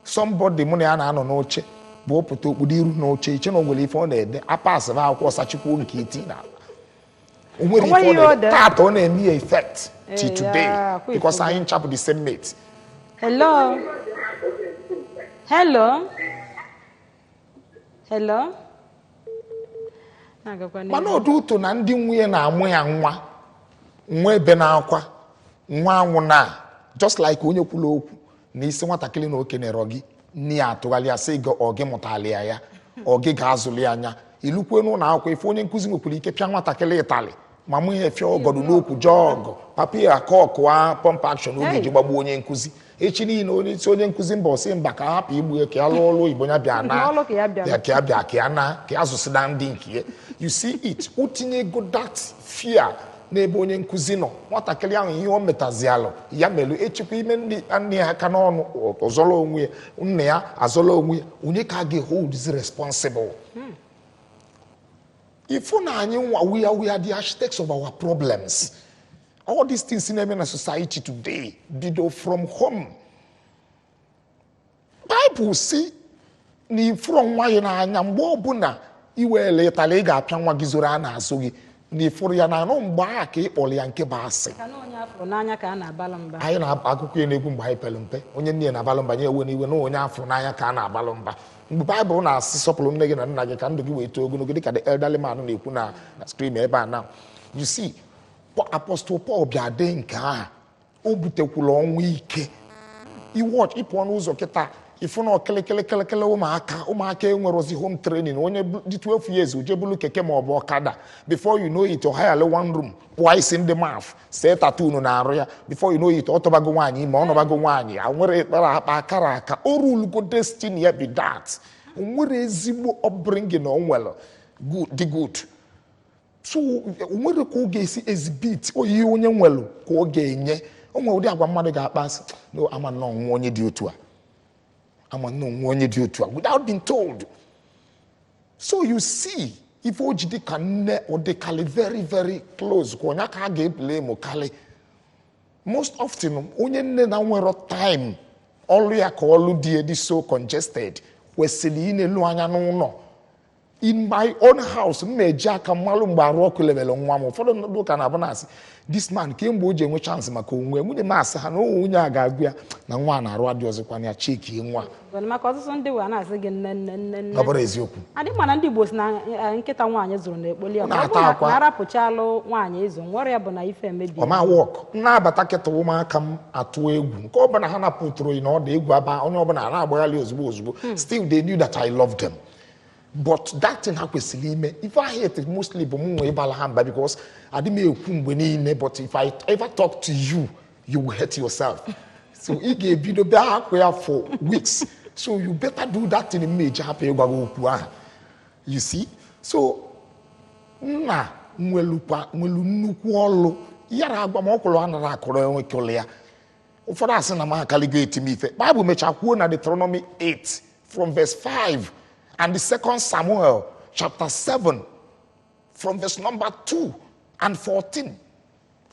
somebody mụ na ya na-anọ n'oche bụ opụta okpudo iru n'oche iche na ogwele ife ọ na-ede apasịrị akwụkwọ sachikwu nke iti na o nwere ife ọ na-ede tata ọ na-eme ya effect till today because anyị nchapụ the same mate. hello hello hello mana ọdụ ụtọ na ndị nwunye na-amụ ya nwa ebe na-akwa nwa anwụ na just like onye kwuru okwu na isi nwatakịrị na okenere gị nne ya atụgharị asị gị ọ gị mụtali ya ọ gị ga-azụli anya ilukwe n'ụlọ akwụkwọ ife onye nkụzi nwekwara ike pịa nwatakịrị ịtalị ma mụ ya fịa ọgọdụ n'okwu jọgụ papa ya ka ọkụwa pọmp akshọn oge ji gbagbuo onye nkụzi echi niile onye isi onye nkụzi mba ọsị mba ka hapụ igbu ya ka ya lụọ ọlụ Igbo ya bịa na ka ya bịa ka ya na ka ya zụsịda ndị nke ya. You see it utinyego that fear n'ebe onye nkụzi nọ nwatakịrị ahụ ihe o metazialụ ya melu echekwa ime nne ya aka n'ọnụ ọzọrọ onwe ya nna ya azọrọ onwe ya onye ka a ga-hold responsible. Ifu na anyị nwa we are the architects of our problems. All these things in a society today bido from home. Bible si na ifuru nwa ya n'anya mgbe ọbụla iwele ịtala ị ga-apịa nwa gị zoro a na-azụ gị na ifuru ya na anụ mgbe a ka ịkpọrọ ya nke bụ asị. Anyị na-akụkọ ya n'egwu mgbe anyị pere mpe onye nne ya na-abalụ mba nye ewe n'iwe na onye afọ n'anya ka a na-abalụ mba. Mgbe Baịbụl na-asị sọpụrụ nne gị na nna gị ka ndụ gị wee too ogologo dịka the elderly man na-ekwu na screen ebe a na you see Apostle Paul bịa dee nke ahụ o butekwula ọnwụ ike iwọch ịpụ ọnụ ụzọ kịta ifu na kelekele ụmụaka enwerozi home training onye dị 12 years o jebulu keke ma ọ bụ ọkada before you know it o hire one room pụọ isi ndị maf see tattoo na arụ ya before you know it ọ tọbago nwaanyị ma ọ nọbago nwaanyị a nwere ịkpara akpa akara aka o rulugo destiny ya be that o nwere ezigbo upbringing na o nwere dị good so o nwere ka ọ ga-esi exhibit oyi onye nwere ka ọ ga-enye o nwere ụdị agwa mmadụ ga-akpa asị no ama nnọọ nwa onye dị otu a without being told. So you see, if ojidi can or they call very, very close, most often, onye nne na nwere time, all ya ka olu dị so congested, wesili ine lu anya n'ụlọ. In my own house, mmeji aka mmalụ mgbe arụ ọkụ level nwa m ụfọdụ ndị ụka na-abụ na-asị this man kemgbe o ji enwe chance maka onwe nwunye m asị ha na onye a ga-agụ ya na nwa na-arụ adị ọzọkwa ya cheki nwa maka ọtụtụ ndị wa na-asị gị nne ọ bụrụ eziokwu adị mana ndị Igbo si na nkịta nwaanyị zụrụ na-ekpoli ya na-arapụchalụ nwaanyị ịzụ nwere ya bụ na ife emebi ọma wọk na-abata kịta ụmụaka m atụ egwu nke ọbụla ha napụtụrụ na ọ dị egwu aba onye ọbụla na-agbaghalị ozugbo still they knew that I loved them. But that thing happens if I hate it mostly but because I didn't make but if I ever talk to you, you will hate yourself. So he gave you the back for weeks. So you better do that in a major happy. You see? So nwelu yara agbamokwulu anara akọrọ enwe kolia. Ụfọdụ asị na ma kaligate me ife. Bible mecha kwuo na Deuteronomy 8 from verse 5. And the 2 Samuel chapter 7 from verse number 2 and 14.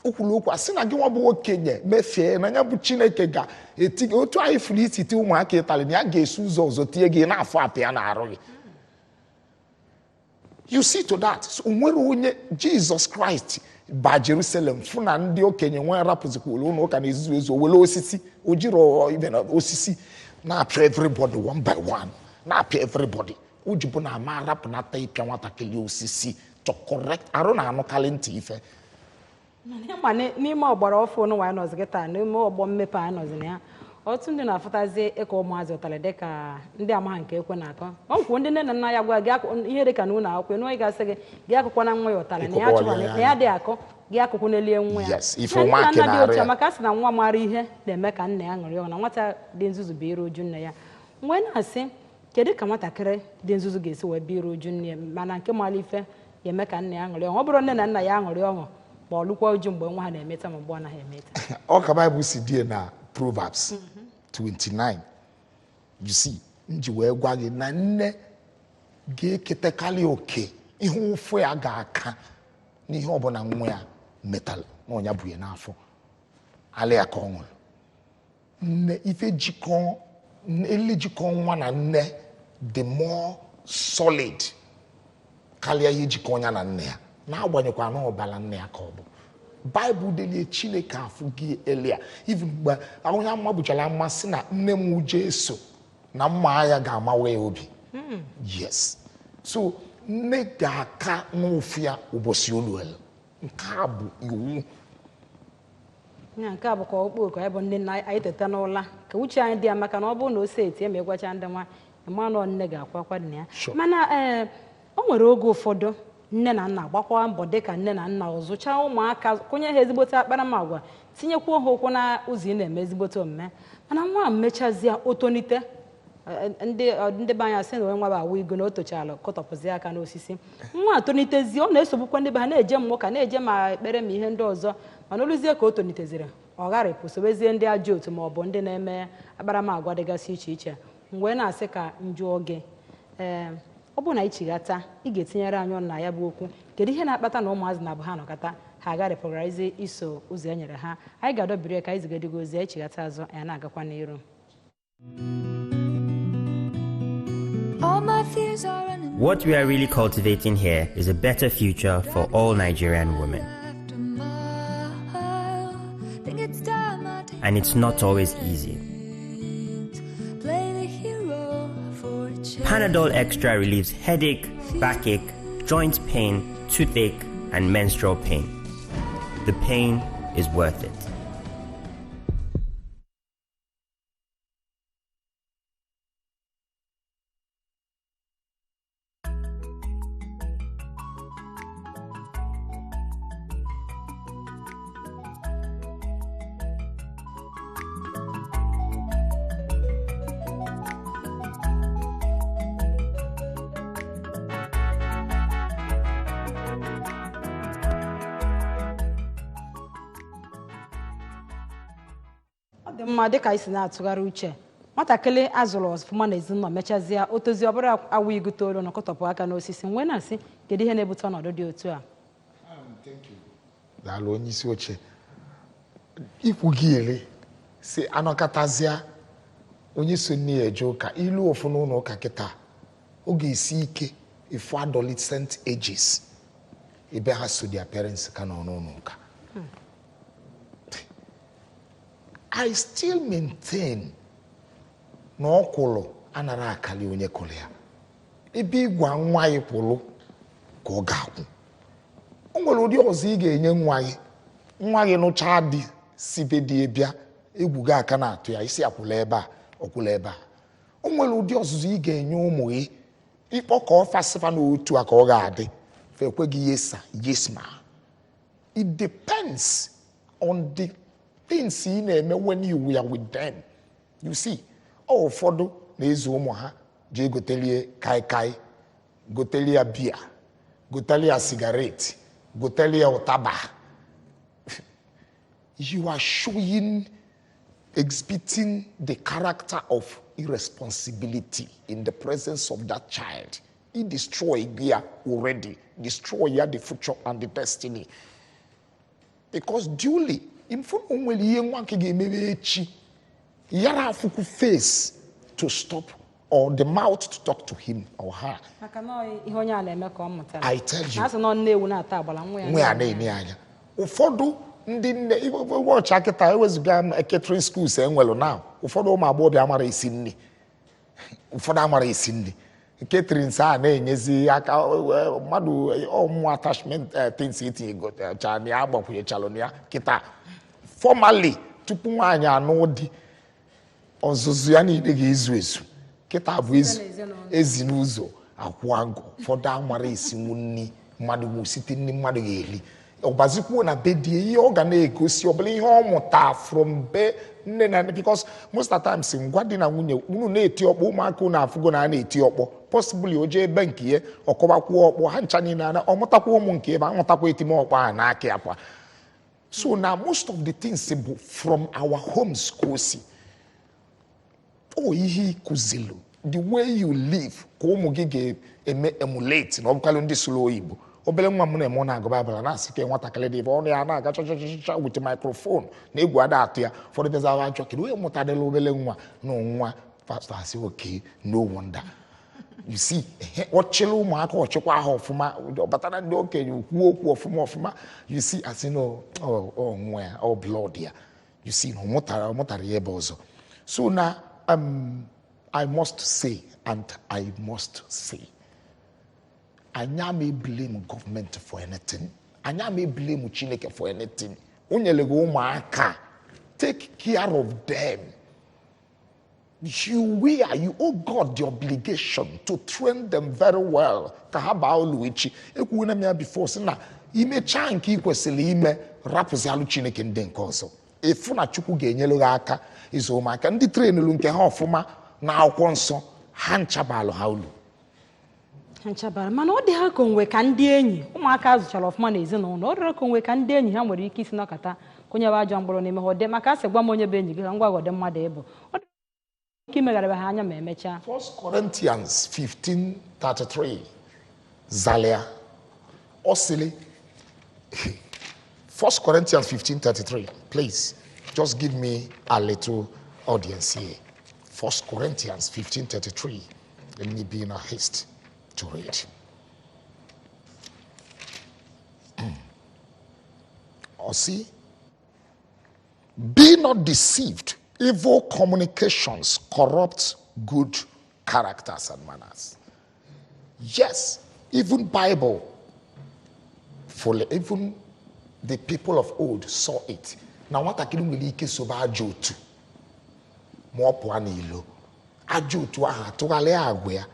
Ukwuluokwu asị na gị nwa bụ okenye mefie na nya bụ Chineke ga-eti otu anyị furu isi ti ụmụaka ịtalị na ya ga-esi ụzọ ọzọ tie gị na-afọ apịa na arụ gị. You see to that. So nwere onye Jesus Christ ba Jerusalem fụ na ndị okenye nwe rapụzikwa ụlọ ụka na ezuzu ezu wele osisi o jiri ibe na osisi na-apịa everybody one by one. Na-apịa everybody ujibu na ama arapụ nata ịpịa nwatakịrị osisi to correct arụ na anụkalị ntị ife n'ime ọgbara ọfụ n'ụwa anyị nọzi kịta n'ime ọgbọ mmepe anyị nọzi na ya otu ndị na-afụtazi ịkọ ụmụazị ụtalị dịka ndị amaha nke ekwe na-akọ ọ nkwụ ndị nne na nna ya gwa gị ihe dịka na ụlọ akwụkwọ n'onye ga-asị gị gị akụkọ na nwa ya ụtalị na ya chọrọ na ya dị akọ gị akụkụ n'elie nwa ya nna nna dị otu maka a sị na nwa mara ihe na-eme ka nna ya ṅụrị ọṅụ na nwata dị nzuzu bụ iru uju nne ya mgbe na-asị kedu ka nwatakịrị dị nzuzu ga-esi wee bụ iru uju nne ya mana nke mara ife ga-eme ka nna ya ṅụrị ọṅụ ọ bụrụ nne na nna ya ṅụrị ọṅụ ma ọ lụkwa uju mgbe nwa ha na-emeta ma mgbe ọ naghị emeta ọ ka Bible si die na Proverbs 29 you see nji wee gwa gị na nne ga-eketakarị oke ihe ụfụ ya ga-aka n'ihe ọbụla nwa ya metal na ọnya bụ ya n'afọ alịa ka ọ nwụrụ nne ife jikọ ele jikọ nwa na nne the more solid karịa ihe jikọ ọnya na nne ya na-agbanyekwa na ọbala nne ya ka ọ bụ Bible delie Chineke afụ gị elia even mgbe onye ama bụchara mmasị na nne m uje eso na mma ya ga-amawe ya obi yes so nne ga-aka n'ofu ya ụbọchị oluelu nke a bụ iwu ya nke a bụ ka okpu ka ebe ndị nna anyị teta n'ụla ka uche anyị dị ya maka na ọ bụrụ na o seti eme gwacha ndị nwa ịmanụ nne ga-akwa akwa dị na ya mana o nwere oge ụfọdụ nne na nna agbakwa mbọ dịka nne na nna ọzụcha ụmụaka kụnye ha ezigbote akparamagwa tinyekwa ha ụkwụ na ụzọ ị na-eme ezigbote omume mana nwa mechazie otonite ndị be anya sị na onye nwa bụ awụ igo na o tochara kọtọpụzi aka n'osisi nwa tonitezie ọ na-esogbukwa ndị be ha na-eje mmụọ na-eje ma ekpere ma ihe ndị ọzọ mana oluzie ka o toniteziri ọ gharịpụ sobezie ndị ajọ otu ma ọ bụ ndị na-eme akparamagwa dịgasị iche iche mgbe na-asị ka njụọ gị ọ bụ na ichighata ị ga-etinyere anyị ọnụ na ya bụ okwu kedu ihe na-akpata na ụmụazị na abụ ha nọkọta ha agharịpụgharịzi iso ụzọ e nyere ha anyị ga-adọbiri ka anyị zigadigo ozi ichighata azụ anyị na-agakwa n'iru What we are really cultivating here is a better future for all Nigerian women. And it's not always easy. Panadol Extra relieves headache, backache, joint pain, toothache, and menstrual pain. The pain is worth it. ọ dị mma dịka anyị si na-atụgharị uche nwatakịrị azụrụ ọfụma na ezinụlọ mechazie otozi ọbụla awụ igute olu na kọtọpụ aka n'osisi nwee na-asị kedu ihe na-ebute ọnọdụ dị otu a daalụ onye isi oche ikwu gị ere si anọkọtazịa onye so nne ya eje ụka ilu ofu n'ụlọ ụka kịta oge isi ike ifu adolescent ages ebe ha so their parents ka nọ n'ụlọ ụka I still maintain na ọkwụlụ anara akali onye kụrụ ya ebe ịgwa nwa ya kwụlụ ka ọ ga-akwụ o nwere ụdị ọzọ ị ga-enye nwa gị nụcha dị sibe dị ebịa egwu gị aka na-atụ ya isi akwụla ebe a ọkwụla ebe a o nwere ụdị ọzụzụ ị ga-enye ụmụ gị ịkpọ ka ọ fasịfa n'otu a ka ọ ga-adị fekweghị yesa yes ma it depends on the things ị na-eme when you are with them you see ụfọdụ na-ezu ụmụ ha jee gotelie kaikai gotelie bia gotelie cigarette gotelie ụtaba you are exhibiting the character of irresponsibility in the presence of that child. He destroy here already, destroy here the future and the destiny. Because duly, in front of face to stop or the mouth to talk to him or her. I tell you. Ụfọdụ ndị nne ụbọchị akịta ewezuga catering schools enwelu now ụfọdụ ụmụ agbọghọ amara esi nri ụfọdụ amara esi nri catering saa na-enyezi aka mmadụ ọmụ attachment things itinye cha na ya agbakwunyechalụ ya kịta formally tupu nwaanyị anụ di Ozuzu ya niile ga-ezu ezu kịta bụ ezi n'ụzọ akwụ agụ ụfọdụ amara esinwu nri mmadụ bụ site nri mmadụ ga-eri ọbazikwuo na be die ihe ọ ga na-egosi ọbụla ihe ọ mụta from be nne na nne because most of the times ngwa di na nwunye unu na-eti ọkpọ ụmụaka unu afụgo na a na-eti ọkpọ possibly o jee ebe nke ya ọkọbakwuo ọkpọ ha ncha niile ana ọmụtakwa ụmụ nke ebe amụtakwa etimọkpọ a na-akị akwa so na most of the things bụ from our homes ka o si ihe ikụzilu the way you live ka ụmụ gị ga-eme emulate na ọbụkalụ ndị sụrụ oyibo obere nwa m na-eme na-agụ baịbụl na-asị ka nwatakịrị dị ebe ọ ya na-aga chọchọchọchọ with microphone na egwu ada atụ ya ụfọdụ bịaza ajọ kedu onye mụtadịla obere nwa na nwa pastọ asị okay no wonder you see ọchịla ụmụaka ọchịkwa ha ọfụma ọbatara ndị okenye kwuo okwu ọfụma you see asị no nwa ya ọ blood ya you see na ọ mụtara ya ebe ọzọ so na I must say and I must say anya may blame government for anything anya may blame Chineke for anything onyele go ụmụaka take care of them you owe God the obligation to train them very well ka ha baa ulu echi ekwuo na ya before sị na imecha nke ị kwesịrị ime rapụzi alụ Chineke ndị nke ọzọ efu na Chukwu ga-enyelu ha aka ịzụ ụmụaka ndị trenelu nke ha ọfụma na akwụkwọ nsọ ha nchabalụ ha ulu nchabara mana ọ dị ha ka onwe ka ndị enyi ụmụaka azụchara ọfụma na ezinụlọ ọ dịrị ka onwe ka ndị enyi ha nwere ike isi n'ọkata konye bụ ajọ mkpụrụ n'ime ha ọdị maka asị gwa m onye bụ enyi gị ka ngwa gọdị mmadụ ịbụ ọ dị ike imegharịba ha anya ma emechaa 1 Corinthians 15:33 Zalia Osili 1 Corinthians 15:33 please just give me a little audience here 1 Corinthians 15:33 let me be in a haste to read. Or see, be not deceived. Evil communications corrupt good characters and manners. Yes, even Bible, even the people of old saw it. Now what I can really kiss over Ajotu. More poanilo. Ajotu aha tugale agwea.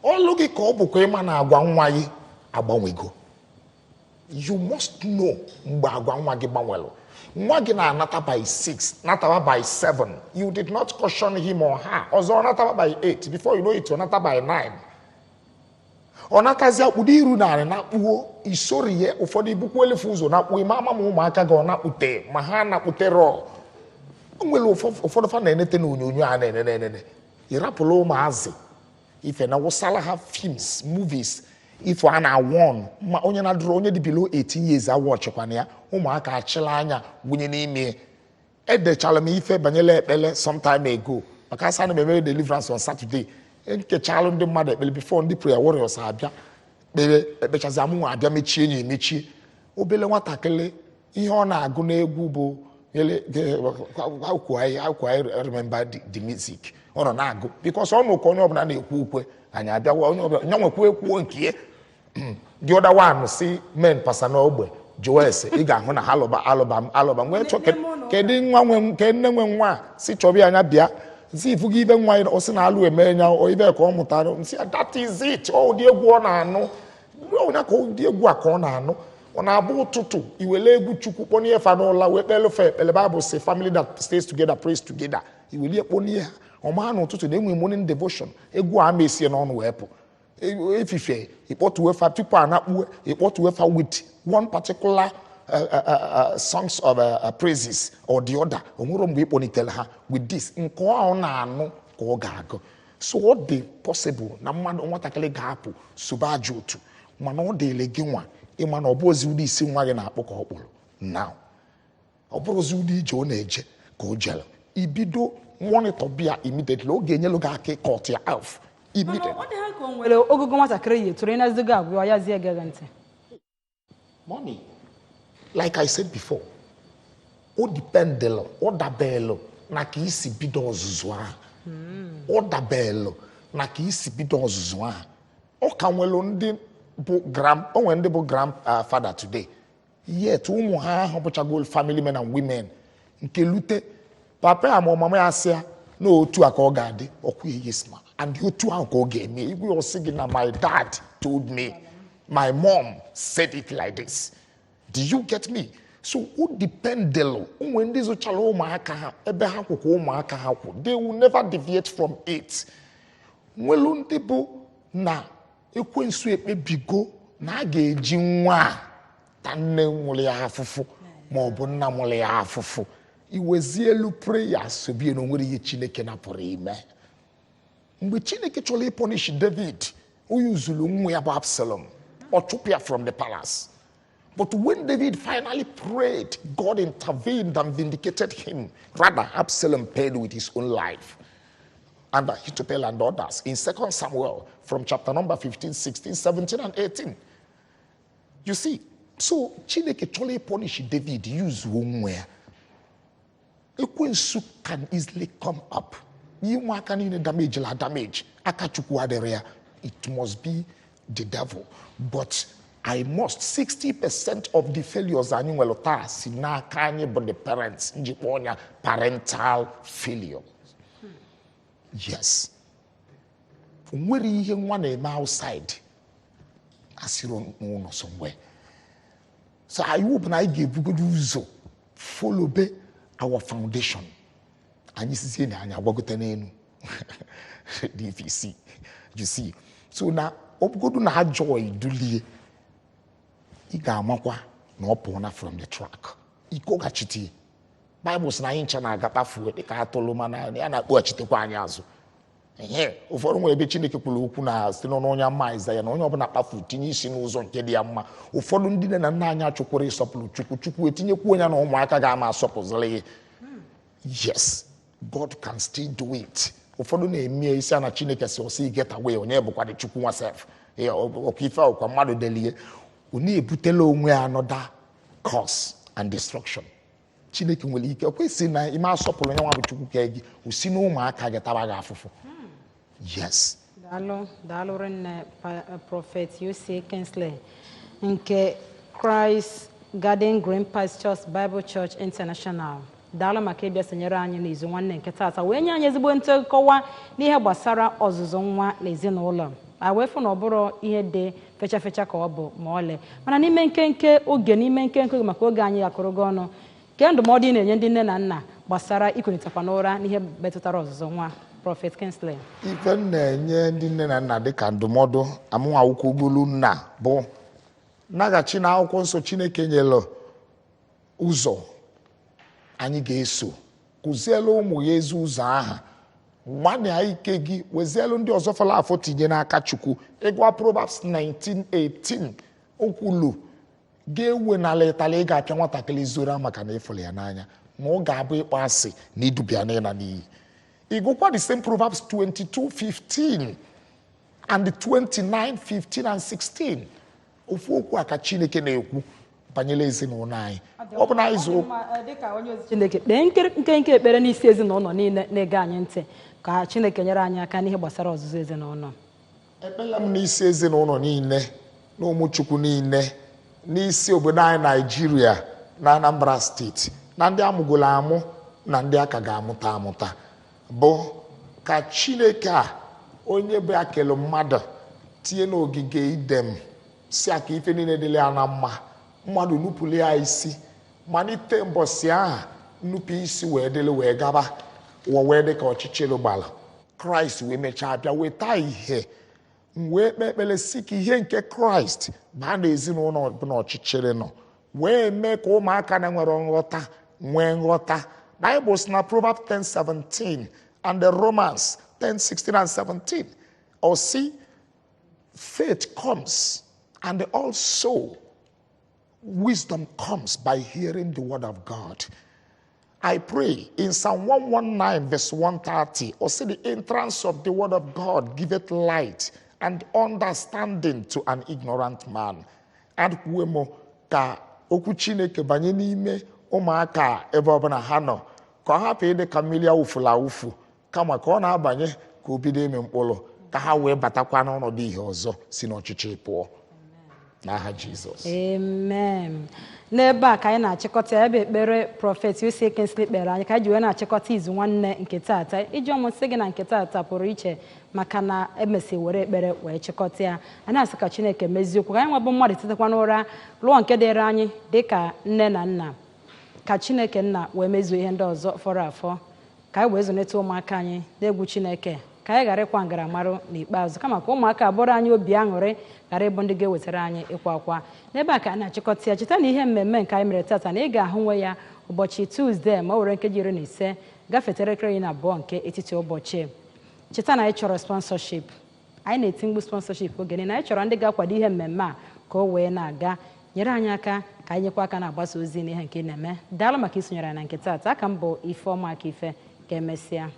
Olu gị ka ọ bụkwa ịma na agwa nwa gị agbanwego you must know mgbe agwa nwa gị gbanwelụ nwa gị na-anata by 6 nataba by 7 you did not caution him or her ọzọ nataba by 8 before you know it ọ nata by 9 ọ natazi akpụdo iru narị na-akpụo isori ya ụfọdụ ibukwu elefu ụzọ na-akpụ ime ama ma ụmụaka gị ọ na-akpụte ma ha na-akpụterọ o nwere ụfọdụ fa na-enete na onyonyo a na-enene ịrapụla ụmụazị ife na wụsala ha films movies ifo a na-awon ma onye na-adụrụ onye dị below 18 years awọchịkwana ya ụmụaka achịla anya wunye n'ime edechala m ife banyere ekpele sometime ago maka asa na emere deliverance on Saturday nkechalụ ndị mmadụ ekpele before ndị prayer warriors abịa kpere ekpechazi amụnwa abịa mechie enyi emechie obele nwatakịrị ihe ọ na-agụ n'egwu bụ how I remember the music ọ nọ na-agụ because ọ nụ ka onye ọbụla na-ekwu ukwe anyị abịawa onye ọbụla nya nwekwa ekwuo nke ya the other one si men pasa n'ogbe jụọ ese ị ga-ahụ na alụba nwee chọ kedu nwa nwe nke nne nwe nwa si chọba anya bịa si ifu gị ibe nwa ya o si na alụ eme nya o ibe ka ọ mụtara si that is it ọ dị egwu ọ na-anụ onye ka ụdị egwu a ka ọ na-anụ ọ na-abụ ụtụtụ iwele egwu Chukwu kpọnye fa n'ụla wee kpelefe ekpele Bible say family that stays together prays together iwele kpọnye ha ọma n'ụtụtụ na-enwe morning devotion egwu a mesie n'ọnụ wee pụ efife ịkpọtuwefa tupu a na-akpue ịkpọtuwefa with one particular songs of praises or the other onwere mgbe ịkpọnitere ha with this nke ọ na-anụ ka ọ ga-agụ so ọ dị possible na mmadụ nwatakịrị ga-apụ soba aja otu mana ọ dịle gị nwa ịma na ọ bụ ozi ụdị isi nwa gị na-akpụ ka ọ kpụrụ now ọ bụrụ ozi ụdị ije ọ na-eje ka o jere ibido monitor bịa immediately ọ ga-enyelu gị aka ịkọt ya off immediately. Ọ dị ha ka o nwere ogogo nwatakịrị yi tụrụ ịnazigo agwa ya zie gị ntị. Mommy, like I said before, ọ dipendelo ọ dabelo na ka isi bido ọzụzụ ahụ ọ dabelo na ka isi bido ọzụzụ ahụ ọ ka nwere ndị bụ grandfather today yet ụmụ ha ahụ bụchago family men and women nke lute papa ya ma mama ya sị ya no otu aka ọ ga-adị ọkwa yes ma and otu ahụ ka ọ ga-eme igwe ọsị gị na my dad told me my mom said it like this. Do you get me? So who dependelo when ndị zụchara ụmụaka ha ebe ha kwụkwa ụmụaka ha kwụ, they will never deviate from it. Nwelu ndị bụ na ekwensu ekpebigo na a ga-eji nwa a ta nne nwụrụ ya afụfụ ma ọ bụ nna nwụrụ ya afụfụ, iwezi elu prayer sobie na onwere ihe Chineke napụrụ ime. Mgbe Chineke chọrọ ịpunish David, o yuzuru nwa ya bụ Absalom or chụpụ ya from the palace. But when David finally prayed, God intervened and vindicated him. Rather, Absalom paid with his own life. Under Ahithophel and others. In 2 Samuel, from chapter number 15, 16, 17, and 18. You see, so Chineke chole punish David, use somewhere. Ekwensu can easily come up. You can damage la damage. It must be the devil. But I must 60% of the failures are but the parents, parental failure. Yes. Where you want to outside, as you don't know somewhere. So I hope I give you good uso. Follow be our foundation. And you see, DVC. You see. So now, go to na joy duly. Iga makwa no pona from the track. Iko gachiti. Bible na incha na agatafu dị ka atụlụma na ya na-akpọchitekwa anyị azụ. Ụfọdụ nwere ebe Chineke kwuru okwu na site n'ọnụ onye ama Aịzaya na onye ọbụla kpafu tinye isi n'ụzọ nke dị ya mma. Ụfọdụ ndị nne na nna anyị achọkwara ịsọpụrụ Chukwu etinyekwu onye na ụmụaka ga-ama asọpụzịrị ya. Yes, God can still do it. Ụfọdụ na-eme isi na Chineke si ọsị get away onye bụkwa dị Chukwu nwasef. Ọkaife ọkwa mmadụ delie. Onye ebutela onwe another curse and destruction. Chineke nwere ike kwesị na ime asọpụrụ onye nwa bụ Chukwu ka gị osi na ụmụaka gị taba gị afụfụ. Yes. Daalụ nne Prophet U.C. Kingsley nke Christ Garden Green Pastures Bible Church International. Daalụ maka ịbịa sonyere anyị n'izu nwanne nke taata wee nye anyị ezigbo nkọwa n'ihe gbasara ọzụzụ nwa n'ezinụlọ. Awefu na ọ bụrụ ihe dị fecha ka ọ bụ ma ọlị. Mana n'ime nkenke oge maka oge anyị akụrụgo ọnụ. Ke ndụmọdụ ị na-enye ndị nne na nna gbasara ikunitekwa n'ụra n'ihe metụtara ọzụzụ nwa, Prophet Kingsley? Ife na-enye ndị nne na nna dịka ndụmọdụ amụnwa akwụkwọ ugwu nna bụ naghachi na akwụkwọ nsọ Chineke nyere ụzọ anyị ga-eso, kụzielu ụmụ ya ezi ụzọ aha, gbanịa ike gị, wezielu ndị ọzọ fọrọ afọ tinye n'aka Chukwu. Ịgwa Proverbs 19:18 okwulu ga-ewe n'ala ịtali ị ga-apịa nwatakịrị zora maka na ịfụrụ ya n'anya ma ọ ga-abụ ịkpọ asị na idubia n'ịna n'iyi. Ịgụkwa the same Proverbs 22:15 and 29:15 and 16. Ofu okwu a ka Chineke na-ekwu banyere ezinụlọ anyị. Ọ bụ na izu dịka onye ozi Chineke kpee nke ekpere n'isi ezinụlọ niile na-ege anyị ntị ka Chineke nyere anyị aka n'ihe gbasara ọzụzụ ezinụlọ. Ekpela m n'isi ezinụlọ niile na ụmụ Chukwu niile n'isi obodo anyị Naijiria na Anambra steeti na ndị amụgolo amụ na ndị aka ga-amụta amụta bụ ka Chineke a onye bụ akelu mmadụ tinye n'ogige idem si aka ife niile dịle ya na mmadụ nupụli ya isi malite mbọsị aha nnupụ isi wee dịle wee gaba ụwa wee dị ka ọchịchịrị gbara. Kraịst wee mechaa bịa weta ihe wee kpee ekpere si ka ihe nke Kraịst baa n'ezinụlọ bụ na ọchịchịrị nọ wee mee ka ụmụaka na-enwere nghọta nwee nghọta. Bible sị na Proverbs 10:17 and the Romans 10:16 and 17 or see faith comes and also wisdom comes by hearing the word of God. I pray in Psalm 119 verse 130 or see the entrance of the word of God giveth light and understanding to an ignorant man. And kwemo ka okwu Chineke banye n'ime ụmụaka ebe ọbụla ha nọ ka ọ hapụ ịdị ka mmiri awụfula awụfu kama ka ọ na-abanye ka o bido ime mkpụrụ ka ha wee batakwa n'ọnọdụ ihe ọzọ si n'ọchịchị pụọ. n'aha Jizọs. Amen. N'ebe a ka anyị na-achịkọta ebe ekpere prọfet Uche Kingsley kpere anyị ka anyị ji wee na-achịkọta izu nwanne nke taata. Iji ọmụsị gị na nke taata pụrụ iche maka na emesi were ekpere wee chịkọta ya. Anyị asị ka Chineke mezie okwu ka anyị nwebụ mmadụ tetekwa n'ụra lụọ nke dịrị anyị dịka nne na nna. Ka Chineke nna wee mezuo ihe ndị ọzọ fọrọ afọ. Ka anyị wee zụlite ụmụaka anyị n'egwu Chineke. Ka anyị ghara ịkwa ngaramarụ n'ikpeazụ kama ka ụmụaka bụrụ anyị obi aṅụrị ghara ịbụ ndị ga-ewetara anyị ịkwa akwa. N'ebe a ka a na-achịkọta ya. Cheta na ihe mmemme nke anyị mere tata na ị ga-ahụ nwe ya ụbọchị Tuzdee ma o were nkeji 15 gafetere elekere 12 nke etiti ụbọchị. Cheta na anyị chọrọ sponsorship. Anyị na-eti mkpu sponsorship oge niile. Anyị chọrọ ndị ga-akwado ihe mmemme a ka o wee na-aga. Nyere anyị aka ka anyị nyekwa aka na-agbasa ozi n'ihe nke ị na-eme. Daalụ maka isonyere na nke tata. Aka m bụ Ifeọma Akife. Ka emesịa.